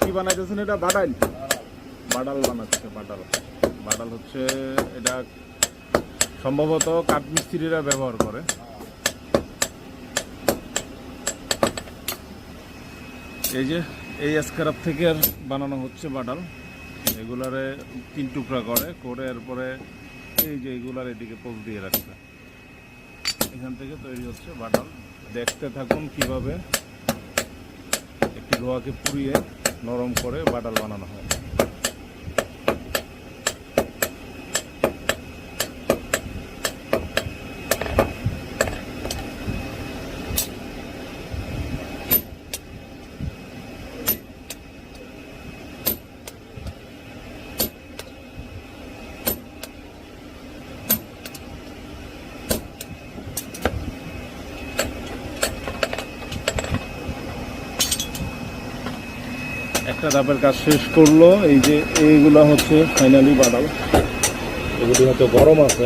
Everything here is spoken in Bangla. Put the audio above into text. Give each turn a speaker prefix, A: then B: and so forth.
A: কি বানাইতেছেন? এটা বাডাল বানাচ্ছে। বাডাল হচ্ছে এটা সম্ভবত কাঠমিস্ত্রিরা ব্যবহার করে। এই যে এই স্ক্র্যাপ থেকে আর বানানো হচ্ছে বাডাল। এগুলারে 3 টুকরা করে এরপরে এই যে এগুলার এদিকে পোজ দিয়ে রাখছে। এখান থেকে তৈরি হচ্ছে বাডাল। দেখতে থাকুন কিভাবে একটি লোহাকে পুড়িয়ে নরম করে বাডাল বানানো হয়। একটা ধাপের কাজ শেষ করলো। এই যে এইগুলা হচ্ছে ফাইনালি বাডাল। এগুলি হয়তো গরম আছে।